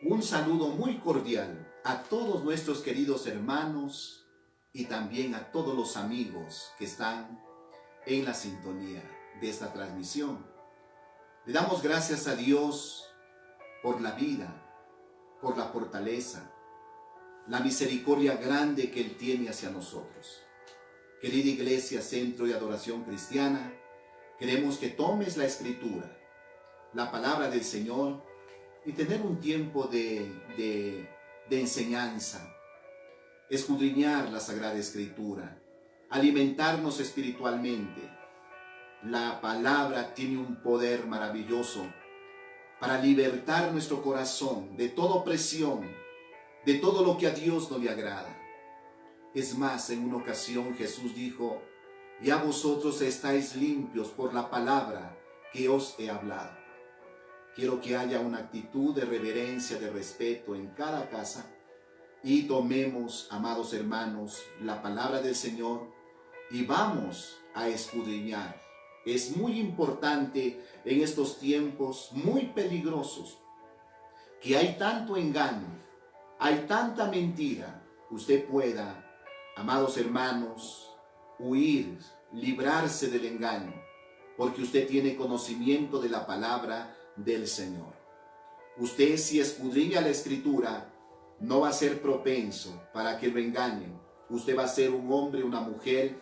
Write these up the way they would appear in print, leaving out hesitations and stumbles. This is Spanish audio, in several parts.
Un saludo muy cordial a todos nuestros queridos hermanos y también a todos los amigos que están en la sintonía de esta transmisión. Le damos gracias a Dios por la vida, por la fortaleza, la misericordia grande que Él tiene hacia nosotros. Querida Iglesia, Centro de Adoración Cristiana, queremos que tomes la Escritura, la palabra del Señor, y tener un tiempo de enseñanza, escudriñar la Sagrada Escritura, alimentarnos espiritualmente. La palabra tiene un poder maravilloso para libertar nuestro corazón de toda opresión, de todo lo que a Dios no le agrada. Es más, en una ocasión Jesús dijo: ya vosotros estáis limpios por la palabra que os he hablado. Quiero que haya una actitud de reverencia, de respeto en cada casa y tomemos, amados hermanos, la palabra del Señor y vamos a escudriñar. Es muy importante en estos tiempos muy peligrosos que hay tanto engaño, hay tanta mentira. Usted pueda, amados hermanos, huir, librarse del engaño, porque usted tiene conocimiento de la palabra del Señor. Usted, si escudriña la Escritura, no va a ser propenso para que lo engañen. Usted va a ser un hombre, una mujer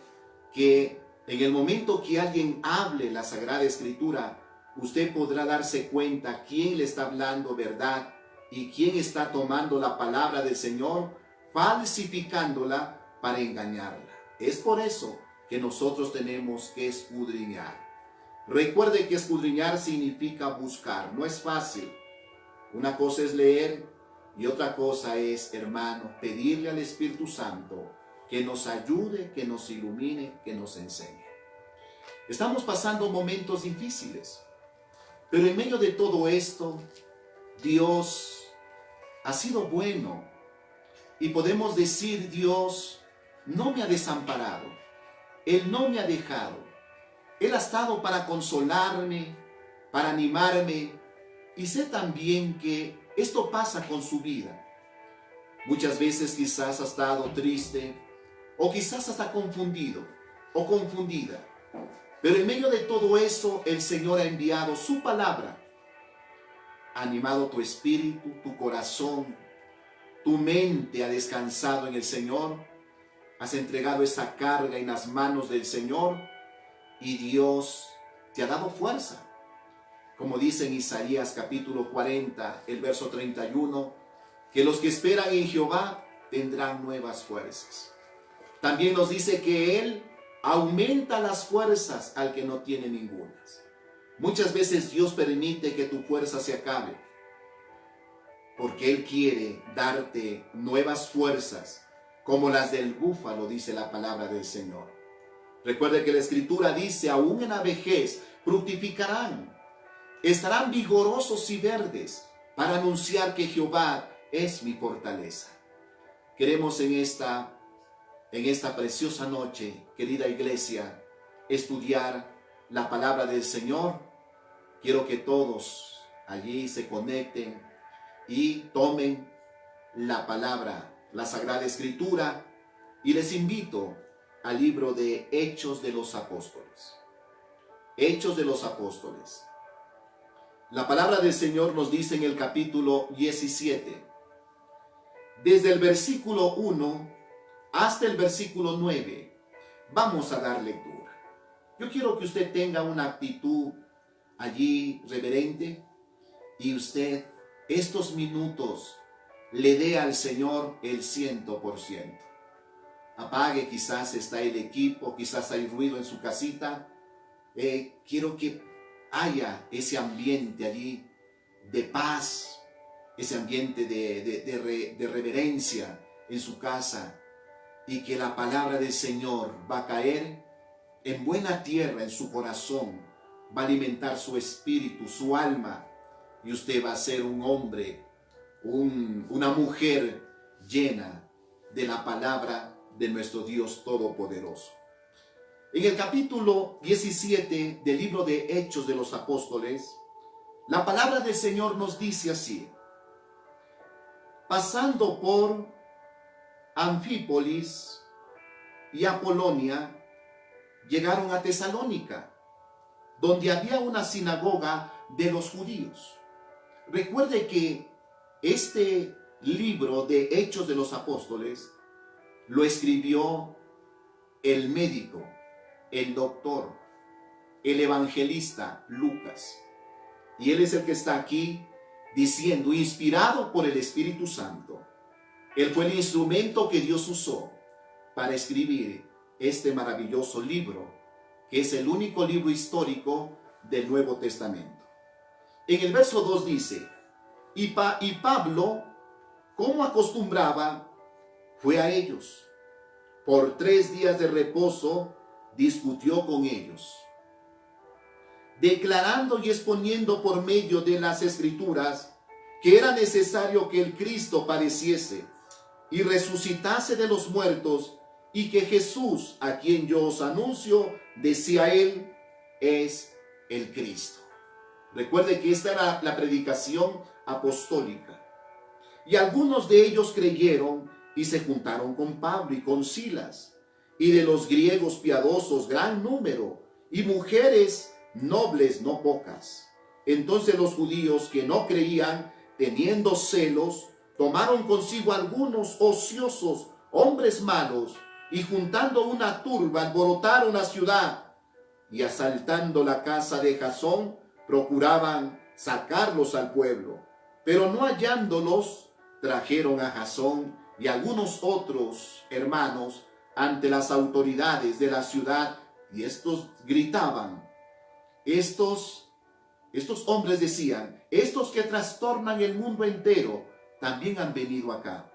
que en el momento que alguien hable la Sagrada Escritura, usted podrá darse cuenta quién le está hablando verdad y quién está tomando la palabra del Señor, falsificándola para engañarla. Es por eso que nosotros tenemos que escudriñar. Recuerde que escudriñar significa buscar, no es fácil. Una cosa es leer y otra cosa es, hermano, pedirle al Espíritu Santo que nos ayude, que nos ilumine, que nos enseñe. Estamos pasando momentos difíciles, pero en medio de todo esto, Dios ha sido bueno y podemos decir: Dios no me ha desamparado, Él no me ha dejado. Él ha estado para consolarme, para animarme, y sé también que esto pasa con su vida. Muchas veces quizás ha estado triste, o quizás hasta confundido o confundida. Pero en medio de todo eso, el Señor ha enviado su palabra, ha animado tu espíritu, tu corazón, tu mente ha descansado en el Señor, has entregado esa carga en las manos del Señor, y Dios te ha dado fuerza. Como dice en Isaías capítulo 40, el verso 31, que los que esperan en Jehová tendrán nuevas fuerzas. También nos dice que Él aumenta las fuerzas al que no tiene ningunas. Muchas veces Dios permite que tu fuerza se acabe, porque Él quiere darte nuevas fuerzas, como las del búfalo, dice la palabra del Señor. Recuerde que la Escritura dice: aún en la vejez fructificarán, estarán vigorosos y verdes, para anunciar que Jehová es mi fortaleza. Queremos en esta preciosa noche, querida Iglesia, estudiar la palabra del Señor. Quiero que todos allí se conecten y tomen la palabra, la Sagrada Escritura, y les invito al libro de Hechos de los Apóstoles. Hechos de los Apóstoles. La palabra del Señor nos dice en el capítulo 17, desde el versículo 1 hasta el versículo 9, vamos a dar lectura. Yo quiero que usted tenga una actitud allí reverente y usted estos minutos le dé al Señor el 100%. Apague, quizás está el equipo, quizás hay ruido en su casita. Quiero que haya ese ambiente allí de paz, ese ambiente de reverencia en su casa, y que la palabra del Señor va a caer en buena tierra en su corazón, va a alimentar su espíritu, su alma, y usted va a ser un hombre, una mujer llena de la palabra de nuestro Dios Todopoderoso. En el capítulo 17 del libro de Hechos de los Apóstoles, la palabra del Señor nos dice así: pasando por Anfípolis y Apolonia, llegaron a Tesalónica, donde había una sinagoga de los judíos. Recuerde que este libro de Hechos de los Apóstoles lo escribió el médico, el doctor, el evangelista Lucas. Y él es el que está aquí diciendo, inspirado por el Espíritu Santo. Él fue el instrumento que Dios usó para escribir este maravilloso libro, que es el único libro histórico del Nuevo Testamento. En el verso 2 dice, y Pablo, como acostumbraba, fue a ellos. Por 3 días de reposo discutió con ellos, declarando y exponiendo por medio de las Escrituras que era necesario que el Cristo padeciese y resucitase de los muertos, y que Jesús, a quien yo os anuncio, decía él, es el Cristo. Recuerde que esta era la predicación apostólica. Y algunos de ellos creyeron y se juntaron con Pablo y con Silas, y de los griegos piadosos gran número, y mujeres nobles no pocas. Entonces los judíos que no creían, teniendo celos, tomaron consigo algunos ociosos, hombres malos, y juntando una turba alborotaron la ciudad, y asaltando la casa de Jasón, procuraban sacarlos al pueblo. Pero no hallándolos, trajeron a Jasón y algunos otros hermanos ante las autoridades de la ciudad, y estos gritaban, estos hombres decían, estos que trastornan el mundo entero, también han venido acá,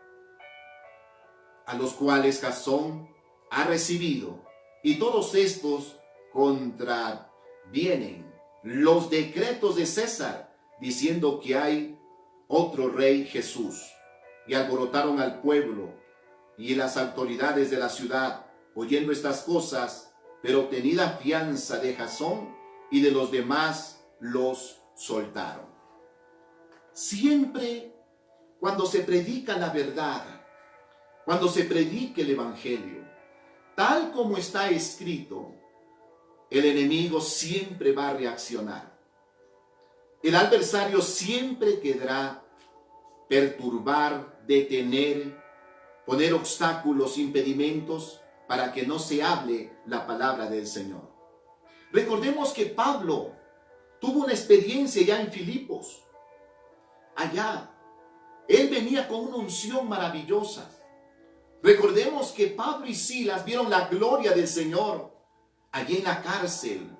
a los cuales Jasón ha recibido, y todos estos contravienen los decretos de César, diciendo que hay otro rey, Jesús. Y alborotaron al pueblo y las autoridades de la ciudad, oyendo estas cosas, pero obtenida fianza de Jasón y de los demás, los soltaron. Siempre cuando se predica la verdad, cuando se predique el evangelio, tal como está escrito, el enemigo siempre va a reaccionar. El adversario siempre querrá perturbar, detener, poner obstáculos, impedimentos para que no se hable la palabra del Señor. Recordemos que Pablo tuvo una experiencia ya en Filipos. Allá, él venía con una unción maravillosa. Recordemos que Pablo y Silas vieron la gloria del Señor allí en la cárcel,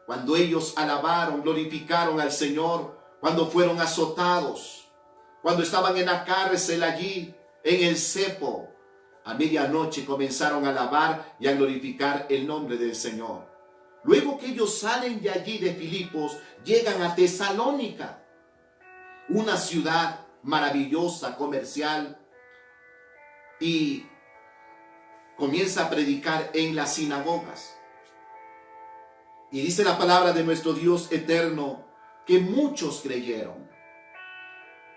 cuando ellos alabaron, glorificaron al Señor, cuando fueron azotados, cuando estaban en la cárcel allí, en el cepo. A medianoche comenzaron a alabar y a glorificar el nombre del Señor. Luego que ellos salen de allí de Filipos, llegan a Tesalónica, una ciudad maravillosa, comercial, y comienza a predicar en las sinagogas. Y dice la palabra de nuestro Dios eterno que muchos creyeron.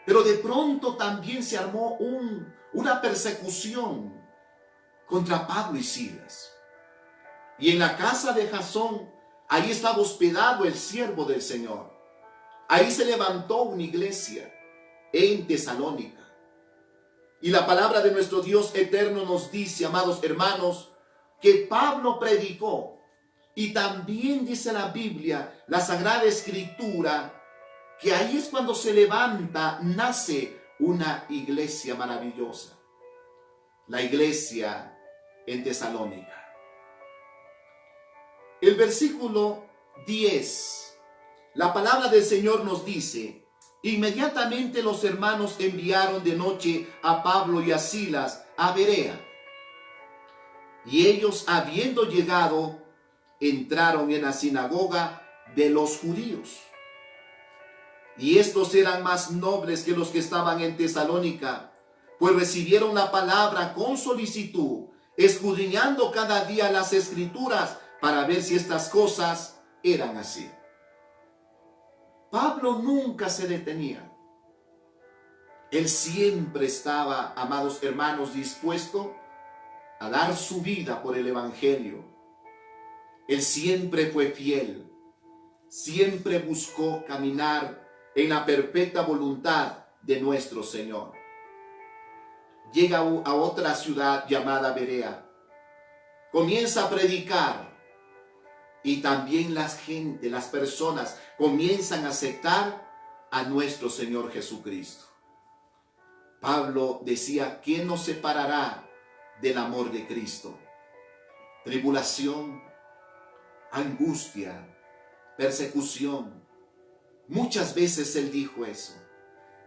Pero de pronto también se armó una persecución contra Pablo y Silas. Y en la casa de Jasón, ahí estaba hospedado el siervo del Señor. Ahí se levantó una iglesia en Tesalónica. Y la palabra de nuestro Dios eterno nos dice, amados hermanos, que Pablo predicó. Y también dice la Biblia, la Sagrada Escritura, que ahí es cuando se levanta, nace una iglesia maravillosa. La iglesia en Tesalónica. El versículo 10, la palabra del Señor nos dice, inmediatamente los hermanos enviaron de noche a Pablo y a Silas a Berea. Y ellos, habiendo llegado, entraron en la sinagoga de los judíos. Y estos eran más nobles que los que estaban en Tesalónica, pues recibieron la palabra con solicitud, escudriñando cada día las Escrituras para ver si estas cosas eran así. Pablo nunca se detenía. Él siempre estaba, amados hermanos, dispuesto a dar su vida por el Evangelio. Él siempre fue fiel, siempre buscó caminar en la perfecta voluntad de nuestro Señor. Llega a otra ciudad llamada Berea, comienza a predicar y también las personas comienzan a aceptar a nuestro Señor Jesucristo. Pablo decía, ¿quién nos separará del amor de Cristo? Tribulación, angustia, persecución. Muchas veces él dijo eso.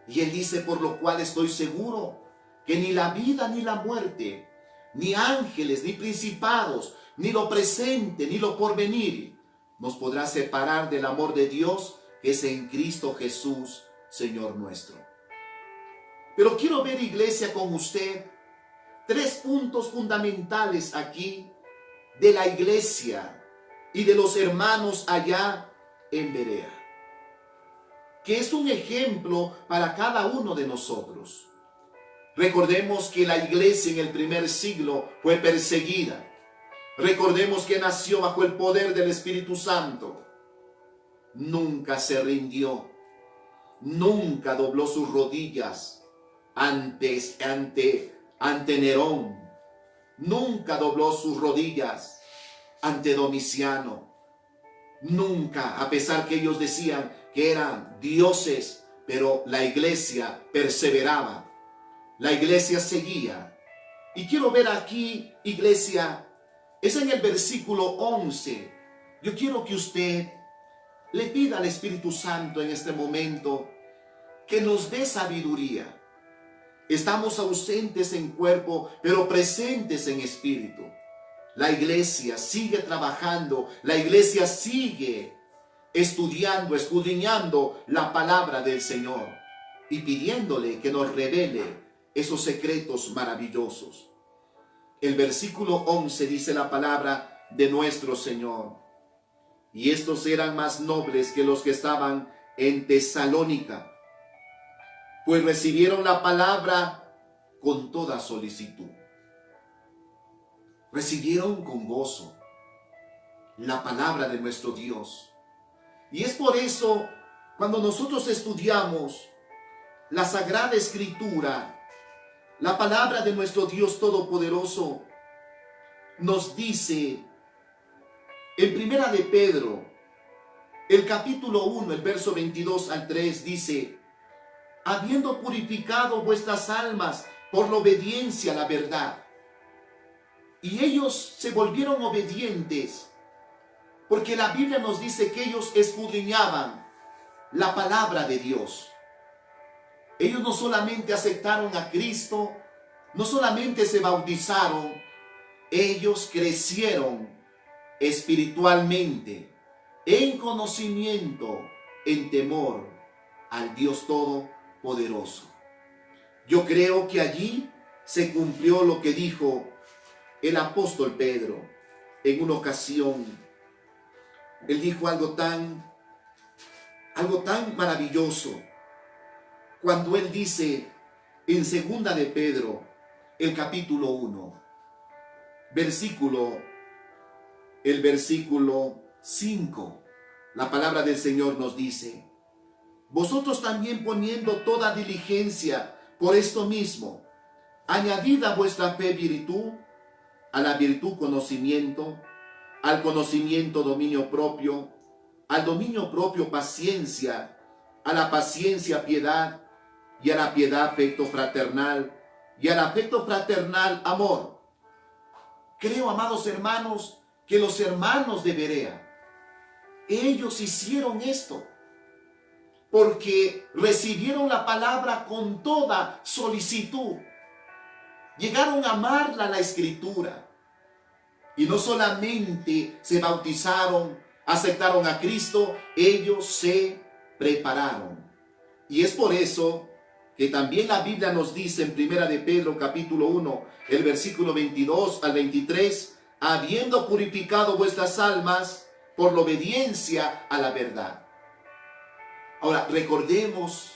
Y él dice, por lo cual estoy seguro que ni la vida ni la muerte, ni ángeles, ni principados, ni lo presente, ni lo porvenir, nos podrá separar del amor de Dios que es en Cristo Jesús, Señor nuestro. Pero quiero ver, iglesia, con usted 3 puntos fundamentales aquí de la iglesia y de los hermanos allá en Berea, que es un ejemplo para cada uno de nosotros. Recordemos que la iglesia en el primer siglo fue perseguida. Recordemos que nació bajo el poder del Espíritu Santo. Nunca se rindió, nunca dobló sus rodillas ante Nerón, nunca dobló sus rodillas ante Domiciano, nunca, a pesar que ellos decían que eran dioses, pero la iglesia perseveraba, la iglesia seguía. Y quiero ver aquí, iglesia, es en el versículo 11. Yo quiero que usted le pida al Espíritu Santo en este momento que nos dé sabiduría. Estamos ausentes en cuerpo, pero presentes en espíritu. La iglesia sigue trabajando, la iglesia sigue estudiando, escudriñando la palabra del Señor y pidiéndole que nos revele esos secretos maravillosos. El versículo 11 dice la palabra de nuestro Señor. Y estos eran más nobles que los que estaban en Tesalónica, pues recibieron la palabra con toda solicitud. Recibieron con gozo la palabra de nuestro Dios. Y es por eso, cuando nosotros estudiamos la Sagrada Escritura, la palabra de nuestro Dios Todopoderoso nos dice en Primera de Pedro, el capítulo 1, el verso 22 al 3, dice: habiendo purificado vuestras almas por la obediencia a la verdad. Y ellos se volvieron obedientes, porque la Biblia nos dice que ellos escudriñaban la palabra de Dios. Ellos no solamente aceptaron a Cristo, no solamente se bautizaron, ellos crecieron espiritualmente, en conocimiento, en temor al Dios Todopoderoso. Yo creo que allí se cumplió lo que dijo el apóstol Pedro en una ocasión. Él dijo algo tan maravilloso cuando él dice en Segunda de Pedro, el capítulo 1, el versículo 5, la palabra del Señor nos dice: vosotros también poniendo toda diligencia por esto mismo, añadid a vuestra fe virtud, a la virtud conocimiento, al conocimiento dominio propio, al dominio propio paciencia, a la paciencia piedad, y a la piedad afecto fraternal, y al afecto fraternal amor. Creo, amados hermanos, que los hermanos de Berea, ellos hicieron esto, porque recibieron la palabra con toda solicitud. Llegaron a amarla, la Escritura. Y no solamente se bautizaron, aceptaron a Cristo, ellos se prepararon. Y es por eso que también la Biblia nos dice en Primera de Pedro capítulo 1, el versículo 22 al 23, habiendo purificado vuestras almas por la obediencia a la verdad. Ahora, recordemos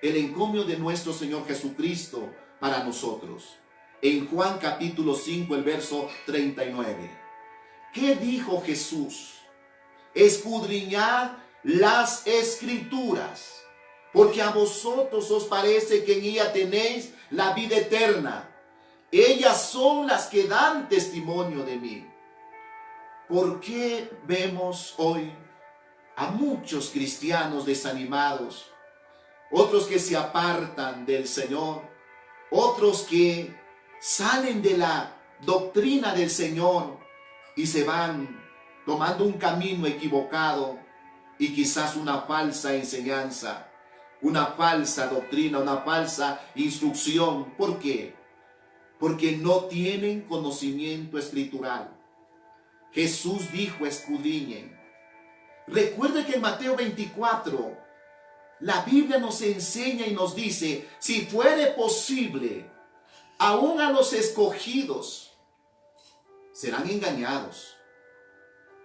el encomio de nuestro Señor Jesucristo para nosotros. En Juan capítulo 5, el verso 39. ¿Qué dijo Jesús? Escudriñad las Escrituras, porque a vosotros os parece que en ella tenéis la vida eterna. Ellas son las que dan testimonio de mí. ¿Por qué vemos hoy a muchos cristianos desanimados? Otros que se apartan del Señor, otros que salen de la doctrina del Señor y se van tomando un camino equivocado y quizás una falsa enseñanza, una falsa doctrina, una falsa instrucción. ¿Por qué? Porque no tienen conocimiento escritural. Jesús dijo: escudriñen. Recuerde que en Mateo 24, la Biblia nos enseña y nos dice: si fuere posible, aún a los escogidos serán engañados.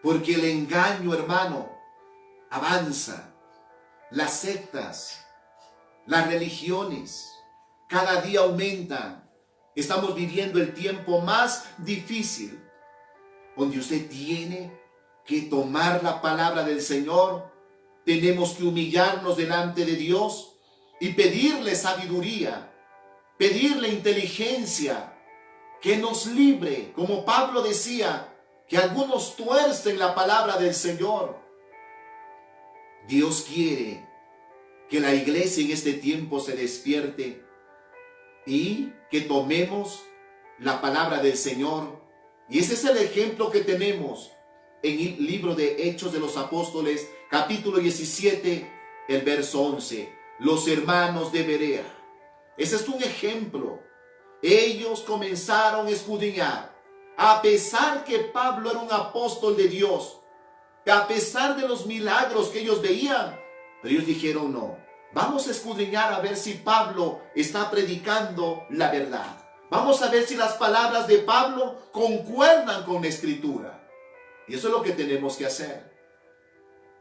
Porque el engaño, hermano, avanza. Las sectas, las religiones, cada día aumentan. Estamos viviendo el tiempo más difícil, donde usted tiene que tomar la palabra del Señor. Tenemos que humillarnos delante de Dios y pedirle sabiduría, pedirle inteligencia, que nos libre, como Pablo decía, que algunos tuercen la palabra del Señor. Dios quiere que la iglesia en este tiempo se despierte y que tomemos la palabra del Señor. Y ese es el ejemplo que tenemos en el libro de Hechos de los Apóstoles, capítulo 17, el verso 11. Los hermanos de Berea. Ese es un ejemplo. Ellos comenzaron a escudriñar. A pesar que Pablo era un apóstol de Dios, a pesar de los milagros que ellos veían, pero ellos dijeron: no, vamos a escudriñar a ver si Pablo está predicando la verdad. Vamos a ver si las palabras de Pablo concuerdan con la Escritura. Y eso es lo que tenemos que hacer.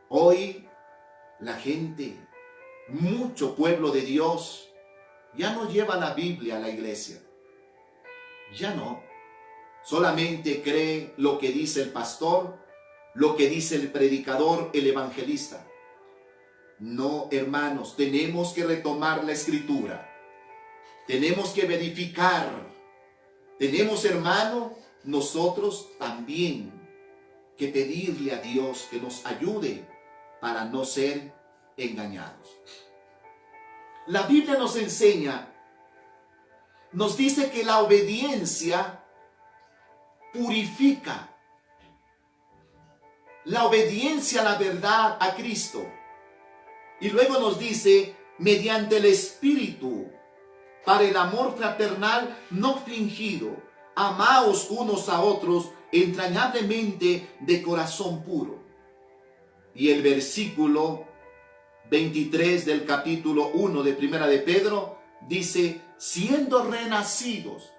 Hoy la gente, mucho pueblo de Dios, ya no lleva la Biblia a la iglesia. Ya no. Solamente cree lo que dice el pastor, lo que dice el predicador, el evangelista. No, hermanos, tenemos que retomar la Escritura. Tenemos que verificar. Tenemos, hermano, nosotros también que pedirle a Dios que nos ayude para no ser engañados. La Biblia nos enseña, nos dice que la obediencia purifica. La obediencia a la verdad, a Cristo. Y luego nos dice: mediante el Espíritu, para el amor fraternal no fingido, amaos unos a otros entrañablemente de corazón puro. Y el versículo 23 del capítulo 1 de Primera de Pedro dice: siendo renacidos,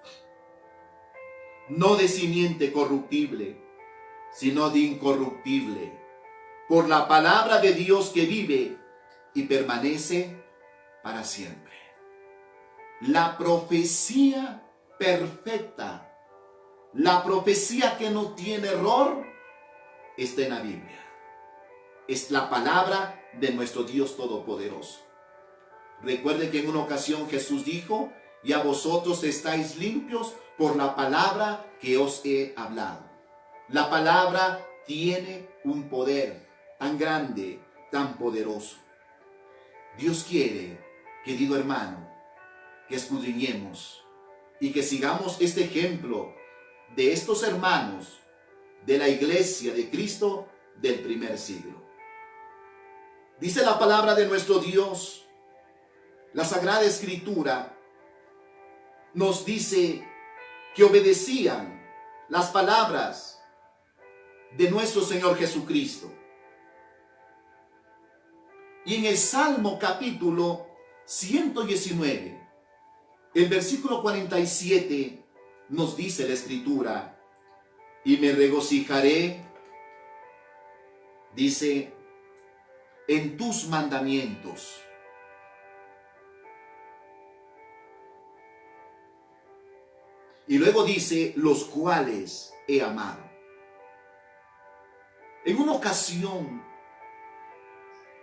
no de simiente corruptible, sino de incorruptible, por la palabra de Dios que vive y permanece para siempre. La profecía perfecta, la profecía que no tiene error, está en la Biblia. Es la palabra de nuestro Dios Todopoderoso. Recuerde que en una ocasión Jesús dijo: y a vosotros estáis limpios por la palabra que os he hablado. La palabra tiene un poder tan grande, tan poderoso. Dios quiere, querido hermano, que escudriñemos y que sigamos este ejemplo de estos hermanos de la iglesia de Cristo del primer siglo. Dice la palabra de nuestro Dios, la Sagrada Escritura nos dice que obedecían las palabras de nuestro Señor Jesucristo. Y en el Salmo capítulo 119, el versículo 47, nos dice la Escritura: y me regocijaré, dice, en tus mandamientos. Y luego dice, los cuales he amado. En una ocasión,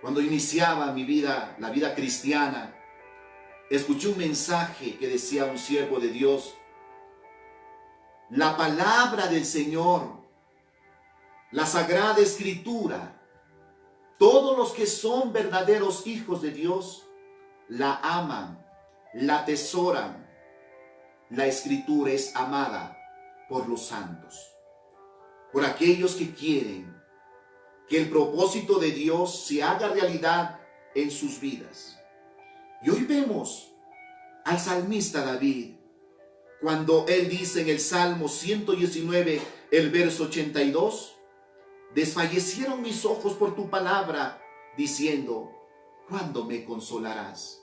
cuando iniciaba mi vida, la vida cristiana, escuché un mensaje que decía un siervo de Dios: la palabra del Señor, la Sagrada Escritura, todos los que son verdaderos hijos de Dios, la aman, la atesoran. La Escritura es amada por los santos, por aquellos que quieren que el propósito de Dios se haga realidad en sus vidas. Y hoy vemos al salmista David, cuando él dice en el Salmo 119, el verso 82, desfallecieron mis ojos por tu palabra, diciendo, ¿cuándo me consolarás?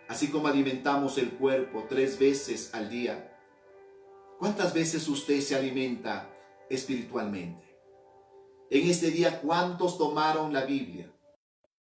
Así como alimentamos el cuerpo 3 veces al día, ¿cuántas veces usted se alimenta espiritualmente? En este día, ¿cuántos tomaron la Biblia?